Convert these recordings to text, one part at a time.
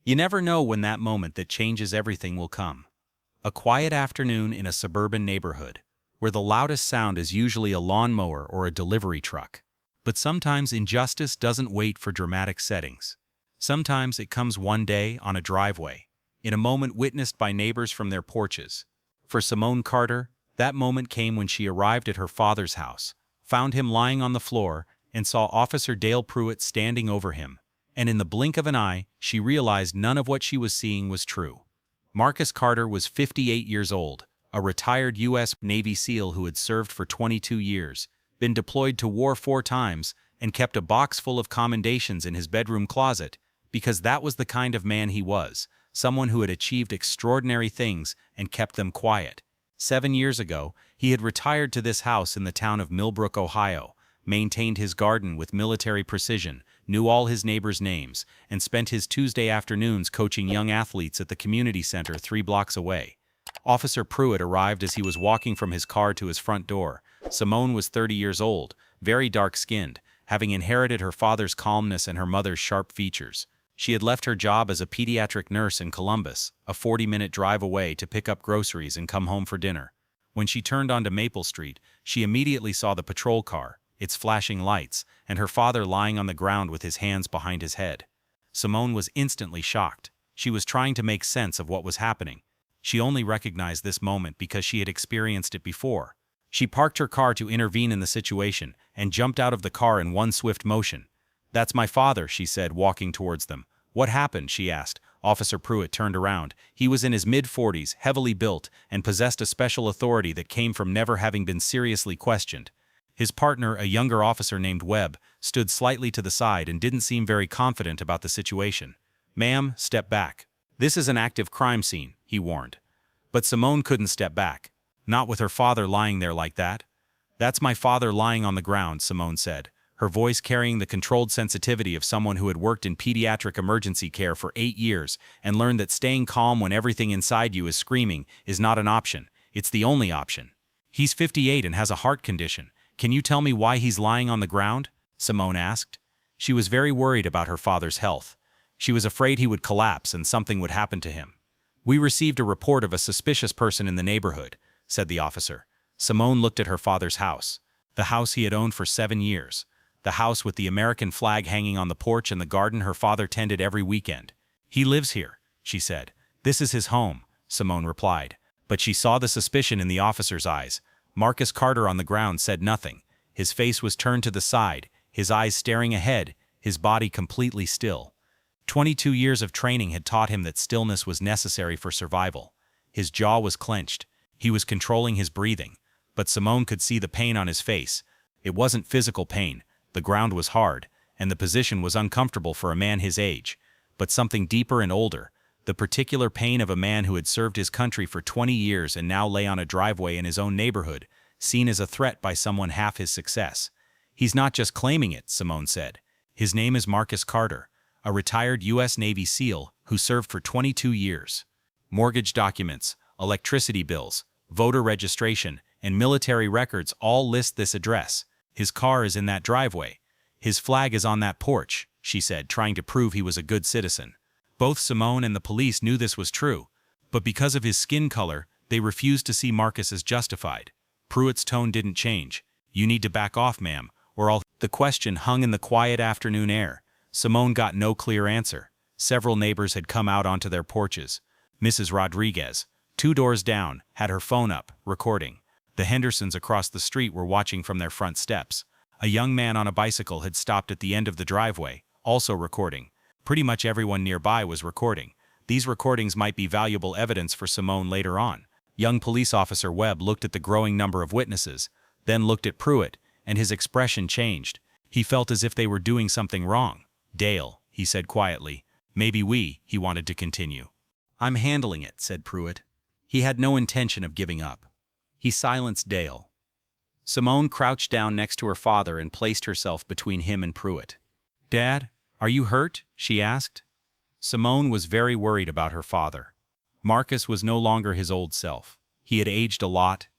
You never know when that moment that changes everything will come. A quiet afternoon in a suburban neighborhood, where the loudest sound is usually a lawnmower or a delivery truck. But sometimes injustice doesn't wait for dramatic settings. Sometimes it comes one day on a driveway, in a moment witnessed by neighbors from their porches. For Simone Carter, that moment came when she arrived at her father's house, found him lying on the floor, and saw Officer Dale Pruitt standing over him. And in the blink of an eye, she realized none of what she was seeing was true. Marcus Carter was 58 years old, a retired U.S. Navy SEAL who had served for 22 years, been deployed to war 4 times, and kept a box full of commendations in his bedroom closet, because that was the kind of man he was, someone who had achieved extraordinary things and kept them quiet. 7 years ago, he had retired to this house in the town of Millbrook, Ohio, maintained his garden with military precision, knew all his neighbors' names, and spent his Tuesday afternoons coaching young athletes at the community center 3 blocks away. Officer Pruitt arrived as he was walking from his car to his front door. Simone was 30 years old, very dark-skinned, having inherited her father's calmness and her mother's sharp features. She had left her job as a pediatric nurse in Columbus, a 40-minute drive away, to pick up groceries and come home for dinner. When she turned onto Maple Street, she immediately saw the patrol car, its flashing lights, and her father lying on the ground with his hands behind his head. Simone was instantly shocked. She was trying to make sense of what was happening. She only recognized this moment because she had experienced it before. She parked her car to intervene in the situation and jumped out of the car in one swift motion. "That's my father," she said, walking towards them. "What happened?" she asked. Officer Pruitt turned around. He was in his mid-40s, heavily built, and possessed a special authority that came from never having been seriously questioned. His partner, a younger officer named Webb, stood slightly to the side and didn't seem very confident about the situation. "Ma'am, step back. This is an active crime scene," he warned. But Simone couldn't step back. Not with her father lying there like that. "That's my father lying on the ground," Simone said, her voice carrying the controlled sensitivity of someone who had worked in pediatric emergency care for 8 years and learned that staying calm when everything inside you is screaming is not an option. It's the only option. "He's 58 and has a heart condition. Can you tell me why he's lying on the ground?" Simone asked. She was very worried about her father's health. She was afraid he would collapse and something would happen to him. "We received a report of a suspicious person in the neighborhood," said the officer. Simone looked at her father's house, the house he had owned for 7 years, the house with the American flag hanging on the porch and the garden her father tended every weekend. "He lives here," she said. "This is his home," Simone replied. But she saw the suspicion in the officer's eyes. Marcus Carter on the ground said nothing. His face was turned to the side, his eyes staring ahead, his body completely still. 22 years of training had taught him that stillness was necessary for survival. His jaw was clenched. He was controlling his breathing. But Simone could see the pain on his face. It wasn't physical pain. The ground was hard, and the position was uncomfortable for a man his age. But something deeper and older, the particular pain of a man who had served his country for 20 years and now lay on a driveway in his own neighborhood, seen as a threat by someone half his success. "He's not just claiming it," Simone said. "His name is Marcus Carter, a retired U.S. Navy SEAL who served for 22 years. Mortgage documents, electricity bills, voter registration, and military records all list this address. His car is in that driveway. His flag is on that porch," she said, trying to prove he was a good citizen. Both Simone and the police knew this was true, but because of his skin color, they refused to see Marcus as justified. Pruitt's tone didn't change. "You need to back off, ma'am, or I'll—" The question hung in the quiet afternoon air. Simone got no clear answer. Several neighbors had come out onto their porches. Mrs. Rodriguez, 2 doors down, had her phone up, recording. The Hendersons across the street were watching from their front steps. A young man on a bicycle had stopped at the end of the driveway, also recording. Pretty much everyone nearby was recording. These recordings might be valuable evidence for Simone later on. Young police officer Webb looked at the growing number of witnesses, then looked at Pruitt, and his expression changed. He felt as if they were doing something wrong. "Dale," he said quietly. "Maybe he wanted to continue." "I'm handling it," said Pruitt. He had no intention of giving up. He silenced Dale. Simone crouched down next to her father and placed herself between him and Pruitt. "Dad, are you hurt?" she asked. Simone was very worried about her father. Marcus was no longer his old self. He had aged a lot.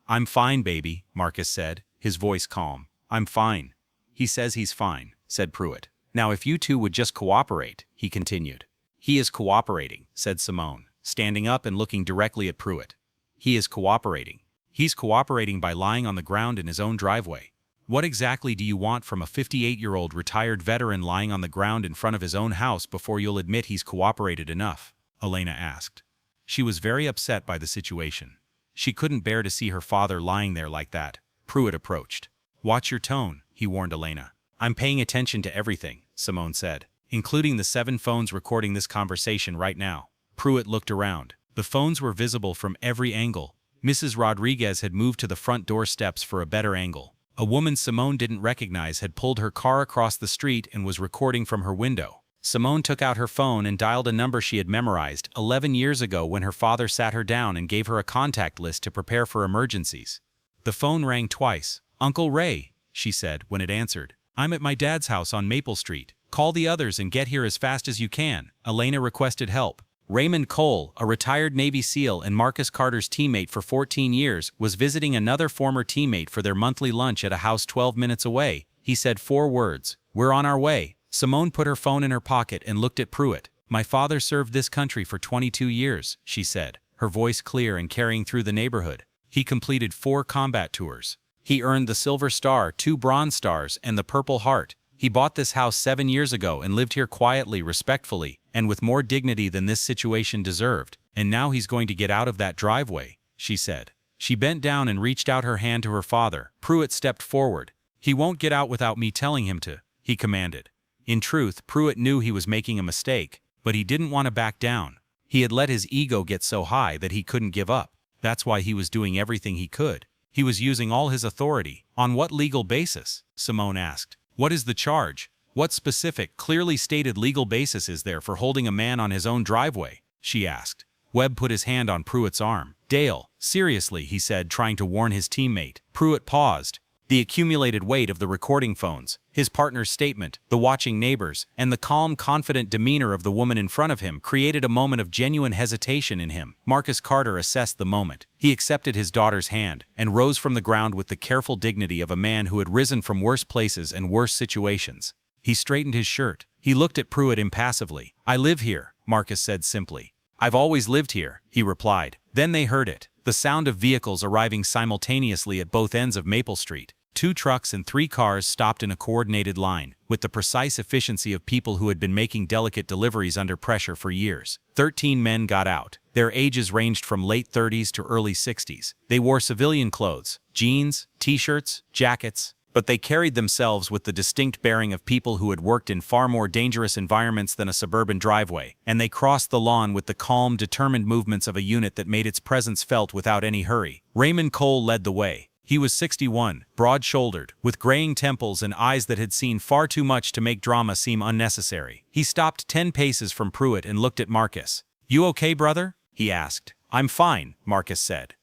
"I'm fine, baby," Marcus said, his voice calm. "I'm fine." "He says he's fine," said Pruitt. "Now if you two would just cooperate," he continued. "He is cooperating," said Simone, standing up and looking directly at Pruitt. "He is cooperating. He's cooperating by lying on the ground in his own driveway." "What exactly do you want from a 58-year-old retired veteran lying on the ground in front of his own house before you'll admit he's cooperated enough?" Elena asked. She was very upset by the situation. She couldn't bear to see her father lying there like that. Pruitt approached. "Watch your tone," he warned Elena. "I'm paying attention to everything," Simone said, "including the 7 phones recording this conversation right now." Pruitt looked around. The phones were visible from every angle. Mrs. Rodriguez had moved to the front door steps for a better angle. A woman Simone didn't recognize had pulled her car across the street and was recording from her window. Simone took out her phone and dialed a number she had memorized 11 years ago when her father sat her down and gave her a contact list to prepare for emergencies. The phone rang twice. "Uncle Ray," she said when it answered. "I'm at my dad's house on Maple Street. Call the others and get here as fast as you can." Elena requested help. Raymond Cole, a retired Navy SEAL and Marcus Carter's teammate for 14 years, was visiting another former teammate for their monthly lunch at a house 12 minutes away. He said 4 words: "We're on our way." Simone put her phone in her pocket and looked at Pruitt. "My father served this country for 22 years, she said, her voice clear and carrying through the neighborhood. "He completed 4 combat tours. He earned the Silver Star, 2 Bronze Stars, and the Purple Heart. He bought this house 7 years ago and lived here quietly, respectfully, and with more dignity than this situation deserved. And now he's going to get out of that driveway," she said. She bent down and reached out her hand to her father. Pruitt stepped forward. "He won't get out without me telling him to," he commanded. In truth, Pruitt knew he was making a mistake, but he didn't want to back down. He had let his ego get so high that he couldn't give up. That's why he was doing everything he could. He was using all his authority. "On what legal basis?" Simone asked. "What is the charge? What specific, clearly stated legal basis is there for holding a man on his own driveway?" she asked. Webb put his hand on Pruitt's arm. "Dale, seriously," he said, trying to warn his teammate. Pruitt paused. The accumulated weight of the recording phones, his partner's statement, the watching neighbors, and the calm, confident demeanor of the woman in front of him created a moment of genuine hesitation in him. Marcus Carter assessed the moment. He accepted his daughter's hand and rose from the ground with the careful dignity of a man who had risen from worse places and worse situations. He straightened his shirt. He looked at Pruitt impassively. "I live here," Marcus said simply. "I've always lived here," he replied. Then they heard it. The sound of vehicles arriving simultaneously at both ends of Maple Street. 2 trucks and 3 cars stopped in a coordinated line, with the precise efficiency of people who had been making delicate deliveries under pressure for years. 13 men got out. Their ages ranged from late 30s to early 60s. They wore civilian clothes, jeans, t-shirts, jackets, but they carried themselves with the distinct bearing of people who had worked in far more dangerous environments than a suburban driveway, and they crossed the lawn with the calm, determined movements of a unit that made its presence felt without any hurry. Raymond Cole led the way. He was 61, broad-shouldered, with graying temples and eyes that had seen far too much to make drama seem unnecessary. He stopped 10 paces from Pruitt and looked at Marcus. "You okay, brother?" he asked. "I'm fine," Marcus said.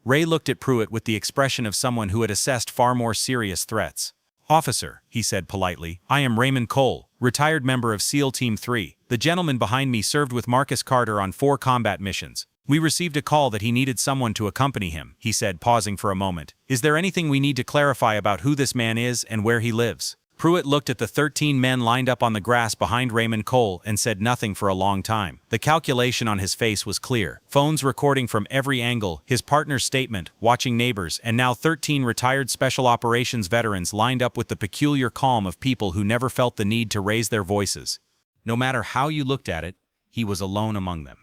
Ray looked at Pruitt with the expression of someone who had assessed far more serious threats. "Officer," he said politely, "I am Raymond Cole, retired member of SEAL Team 3. The gentleman behind me served with Marcus Carter on 4 combat missions. We received a call that he needed someone to accompany him," he said, pausing for a moment. "Is there anything we need to clarify about who this man is and where he lives?" Pruitt looked at the 13 men lined up on the grass behind Raymond Cole and said nothing for a long time. The calculation on his face was clear. Phones recording from every angle, his partner's statement, watching neighbors, and now 13 retired special operations veterans lined up with the peculiar calm of people who never felt the need to raise their voices. No matter how you looked at it, he was alone among them.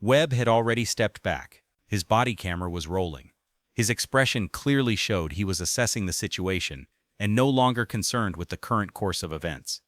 Webb had already stepped back. His body camera was rolling. His expression clearly showed he was assessing the situation and no longer concerned with the current course of events.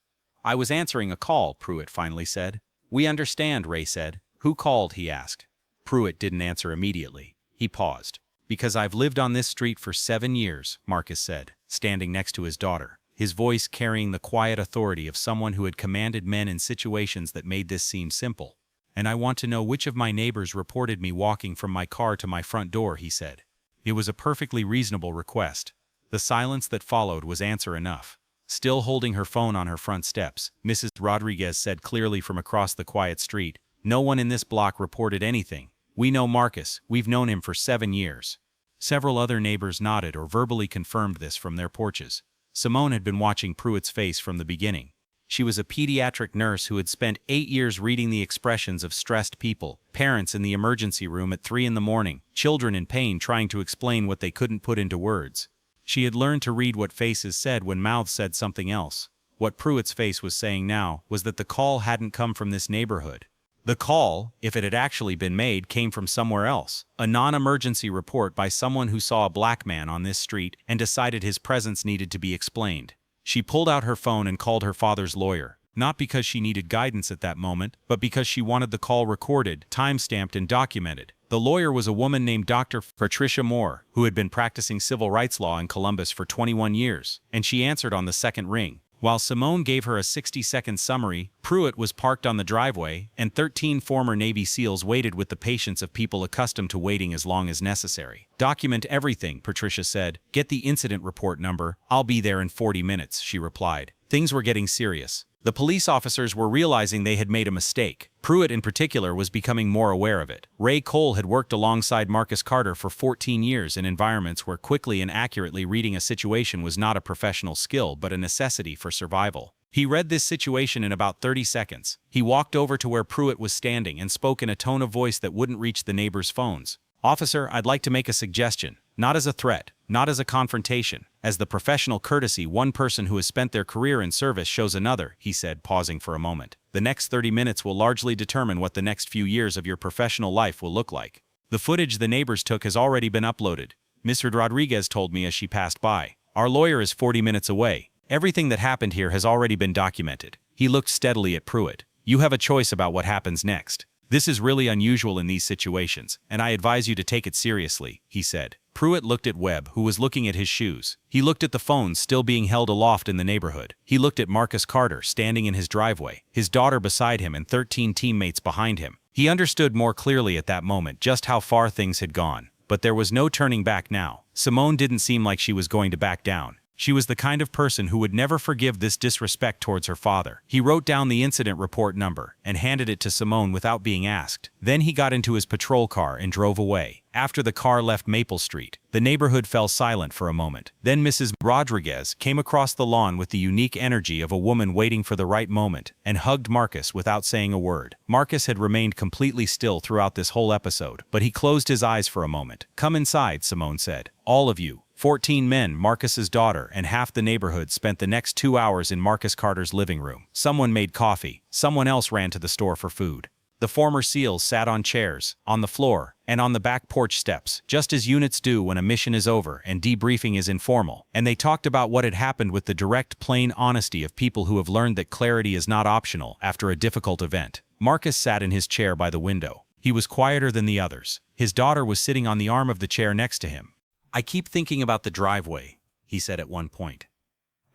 "I was answering a call," Pruitt finally said. "We understand," Ray said. "Who called?" he asked. Pruitt didn't answer immediately. He paused. "Because I've lived on this street for 7 years," Marcus said, standing next to his daughter, his voice carrying the quiet authority of someone who had commanded men in situations that made this seem simple. "And I want to know which of my neighbors reported me walking from my car to my front door," he said. It was a perfectly reasonable request. The silence that followed was answer enough. Still holding her phone on her front steps, Mrs. Rodriguez said clearly from across the quiet street, "No one in this block reported anything. We know Marcus. We've known him for 7 years." Several other neighbors nodded or verbally confirmed this from their porches. Simone had been watching Pruitt's face from the beginning. She was a pediatric nurse who had spent 8 years reading the expressions of stressed people, parents in the emergency room at 3 in the morning, children in pain trying to explain what they couldn't put into words. She had learned to read what faces said when mouths said something else. What Pruitt's face was saying now was that the call hadn't come from this neighborhood. The call, if it had actually been made, came from somewhere else. A non-emergency report by someone who saw a black man on this street and decided his presence needed to be explained. She pulled out her phone and called her father's lawyer, not because she needed guidance at that moment, but because she wanted the call recorded, time-stamped, and documented. The lawyer was a woman named Dr. Patricia Moore, who had been practicing civil rights law in Columbus for 21 years, and she answered on the second ring. While Simone gave her a 60-second summary, Pruitt was parked on the driveway, and 13 former Navy SEALs waited with the patience of people accustomed to waiting as long as necessary. "Document everything," Patricia said. "Get the incident report number. I'll be there in 40 minutes, she replied. Things were getting serious. The police officers were realizing they had made a mistake. Pruitt in particular was becoming more aware of it. Ray Cole had worked alongside Marcus Carter for 14 years in environments where quickly and accurately reading a situation was not a professional skill but a necessity for survival. He read this situation in about 30 seconds. He walked over to where Pruitt was standing and spoke in a tone of voice that wouldn't reach the neighbors' phones. "Officer, I'd like to make a suggestion. Not as a threat, not as a confrontation. As the professional courtesy one person who has spent their career in service shows another," he said, pausing for a moment. "The next 30 minutes will largely determine what the next few years of your professional life will look like. The footage the neighbors took has already been uploaded. Mr. Rodriguez told me as she passed by. Our lawyer is 40 minutes away. Everything that happened here has already been documented." He looked steadily at Pruitt. "You have a choice about what happens next. This is really unusual in these situations, and I advise you to take it seriously," he said. Pruitt looked at Webb, who was looking at his shoes. He looked at the phones still being held aloft in the neighborhood. He looked at Marcus Carter standing in his driveway, his daughter beside him and 13 teammates behind him. He understood more clearly at that moment just how far things had gone. But there was no turning back now. Simone didn't seem like she was going to back down. She was the kind of person who would never forgive this disrespect towards her father. He wrote down the incident report number and handed it to Simone without being asked. Then he got into his patrol car and drove away. After the car left Maple Street, the neighborhood fell silent for a moment. Then Mrs. Rodriguez came across the lawn with the unique energy of a woman waiting for the right moment and hugged Marcus without saying a word. Marcus had remained completely still throughout this whole episode, but he closed his eyes for a moment. "Come inside," Simone said. "All of you." 14 men, Marcus's daughter, and half the neighborhood spent the next 2 hours in Marcus Carter's living room. Someone made coffee. Someone else ran to the store for food. The former SEALs sat on chairs, on the floor, and on the back porch steps, just as units do when a mission is over and debriefing is informal. And they talked about what had happened with the direct, plain honesty of people who have learned that clarity is not optional after a difficult event. Marcus sat in his chair by the window. He was quieter than the others. His daughter was sitting on the arm of the chair next to him. "I keep thinking about the driveway," he said at one point.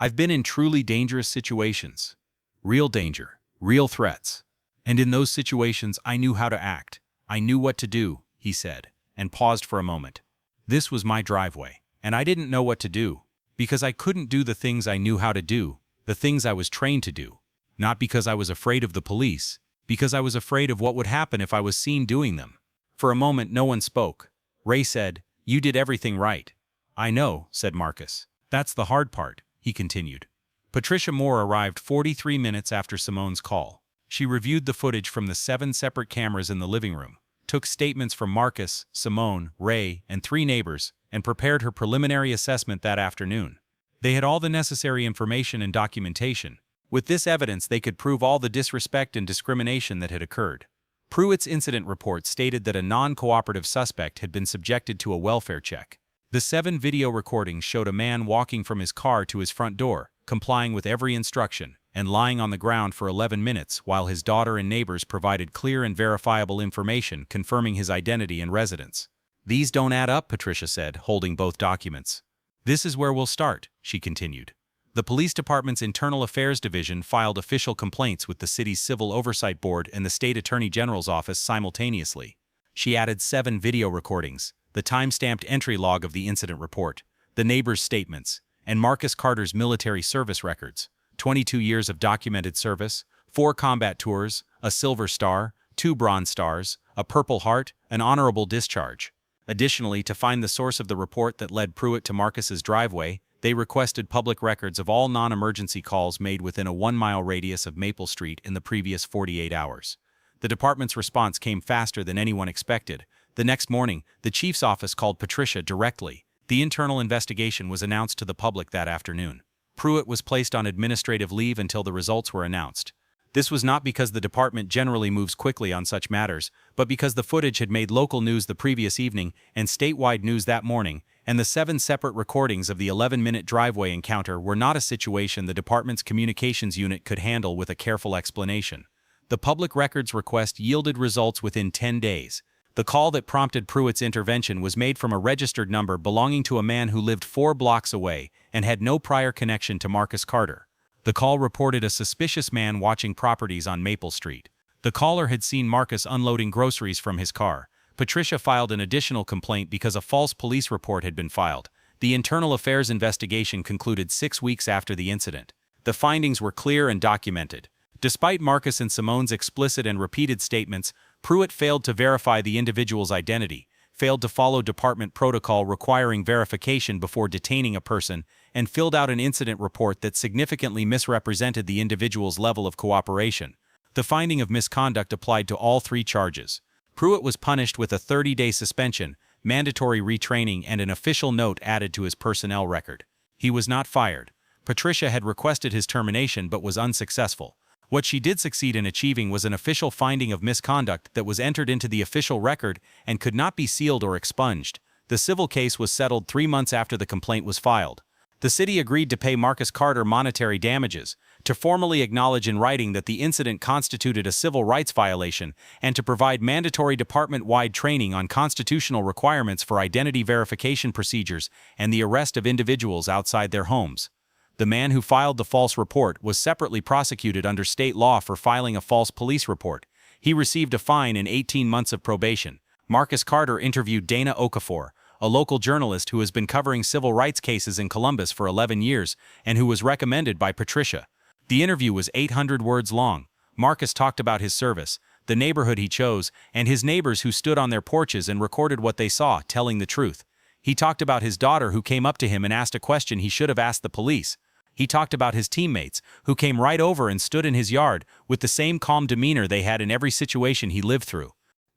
"I've been in truly dangerous situations. Real danger, real threats. And in those situations I knew how to act. I knew what to do," he said, and paused for a moment. "This was my driveway, and I didn't know what to do, because I couldn't do the things I knew how to do, the things I was trained to do. Not because I was afraid of the police, because I was afraid of what would happen if I was seen doing them." For a moment no one spoke. Ray said, "You did everything right." "I know," said Marcus. "That's the hard part," he continued. Patricia Moore arrived 43 minutes after Simone's call. She reviewed the footage from the 7 separate cameras in the living room, took statements from Marcus, Simone, Ray, and 3 neighbors, and prepared her preliminary assessment that afternoon. They had all the necessary information and documentation. With this evidence, they could prove all the disrespect and discrimination that had occurred. Pruitt's incident report stated that a non-cooperative suspect had been subjected to a welfare check. The 7 video recordings showed a man walking from his car to his front door, complying with every instruction, and lying on the ground for 11 minutes while his daughter and neighbors provided clear and verifiable information confirming his identity and residence. "These don't add up," Patricia said, holding both documents. "This is where we'll start," she continued. The police department's Internal Affairs Division filed official complaints with the city's Civil Oversight Board and the State Attorney General's office simultaneously. She added 7 video recordings, the time-stamped entry log of the incident report, the neighbors' statements, and Marcus Carter's military service records: 22 years of documented service, 4 combat tours, a Silver Star, 2 Bronze Stars, a Purple Heart, an honorable discharge. Additionally, to find the source of the report that led Pruitt to Marcus's driveway, They requested public records of all non-emergency calls made within a 1-mile radius of Maple Street in the previous 48 hours. The department's response came faster than anyone expected. The next morning, the chief's office called Patricia directly. The internal investigation was announced to the public that afternoon. Pruitt was placed on administrative leave until the results were announced. This was not because the department generally moves quickly on such matters, but because the footage had made local news the previous evening and statewide news that morning, and the 7 separate recordings of the 11-minute driveway encounter were not a situation the department's communications unit could handle with a careful explanation. The public records request yielded results within 10 days. The call that prompted Pruitt's intervention was made from a registered number belonging to a man who lived 4 blocks away and had no prior connection to Marcus Carter. The call reported a suspicious man watching properties on Maple Street. The caller had seen Marcus unloading groceries from his car. Patricia filed an additional complaint because a false police report had been filed. The internal affairs investigation concluded 6 weeks after the incident. The findings were clear and documented. Despite Marcus and Simone's explicit and repeated statements, Pruitt failed to verify the individual's identity, failed to follow department protocol requiring verification before detaining a person, and filled out an incident report that significantly misrepresented the individual's level of cooperation. The finding of misconduct applied to all 3 charges. Pruitt was punished with a 30-day suspension, mandatory retraining, and an official note added to his personnel record. He was not fired. Patricia had requested his termination but was unsuccessful. What she did succeed in achieving was an official finding of misconduct that was entered into the official record and could not be sealed or expunged. The civil case was settled 3 months after the complaint was filed. The city agreed to pay Marcus Carter monetary damages, to formally acknowledge in writing that the incident constituted a civil rights violation, and to provide mandatory department-wide training on constitutional requirements for identity verification procedures and the arrest of individuals outside their homes. The man who filed the false report was separately prosecuted under state law for filing a false police report. He received a fine and 18 months of probation. Marcus Carter interviewed Dana Okafor, a local journalist who has been covering civil rights cases in Columbus for 11 years and who was recommended by Patricia. The interview was 800 words long. Marcus talked about his service, the neighborhood he chose, and his neighbors who stood on their porches and recorded what they saw, telling the truth. He talked about his daughter who came up to him and asked a question he should have asked the police. He talked about his teammates, who came right over and stood in his yard with the same calm demeanor they had in every situation he lived through.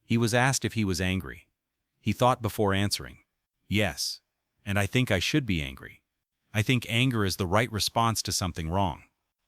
He was asked if he was angry. He thought before answering. Yes, and I think I should be angry. I think anger is the right response to something wrong.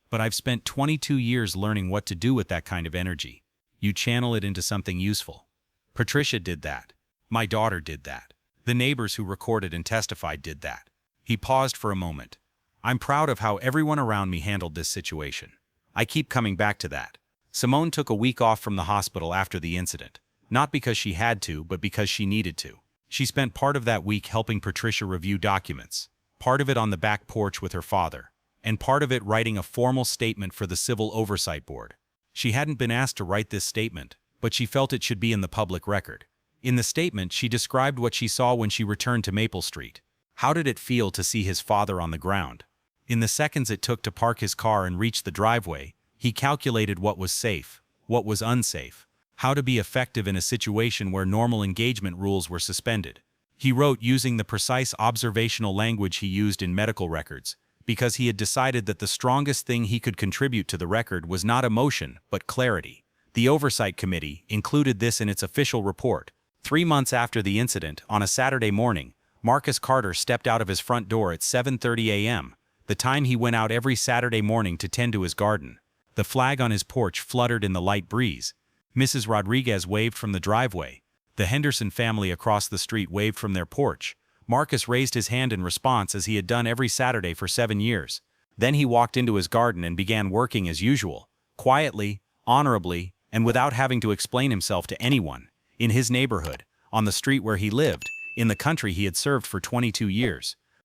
But I've spent 22 years learning what to do with that kind of energy. You channel it into something useful. Patricia did that. My daughter did that. The neighbors who recorded and testified did that. He paused for a moment. I'm proud of how everyone around me handled this situation. I keep coming back to that. Simone took a week off from the hospital after the incident, not because she had to, but because she needed to. She spent part of that week helping Patricia review documents, part of it on the back porch with her father, and part of it writing a formal statement for the Civil Oversight Board. She hadn't been asked to write this statement, but she felt it should be in the public record. In the statement, she described what she saw when she returned to Maple Street. How did it feel to see his father on the ground? In the seconds it took to park his car and reach the driveway, he calculated what was safe, what was unsafe, how to be effective in a situation where normal engagement rules were suspended. He wrote using the precise observational language he used in medical records, because he had decided that the strongest thing he could contribute to the record was not emotion, but clarity. The Oversight Committee included this in its official report. 3 months after the incident, on a Saturday morning, Marcus Carter stepped out of his front door at 7:30 a.m., the time he went out every Saturday morning to tend to his garden. The flag on his porch fluttered in the light breeze. Mrs. Rodriguez waved from the driveway. The Henderson family across the street waved from their porch. Marcus raised his hand in response as he had done every Saturday for 7 years. Then he walked into his garden and began working as usual, quietly, honorably, and without having to explain himself to anyone, in his neighborhood, on the street where he lived, in the country he had served for 22 years.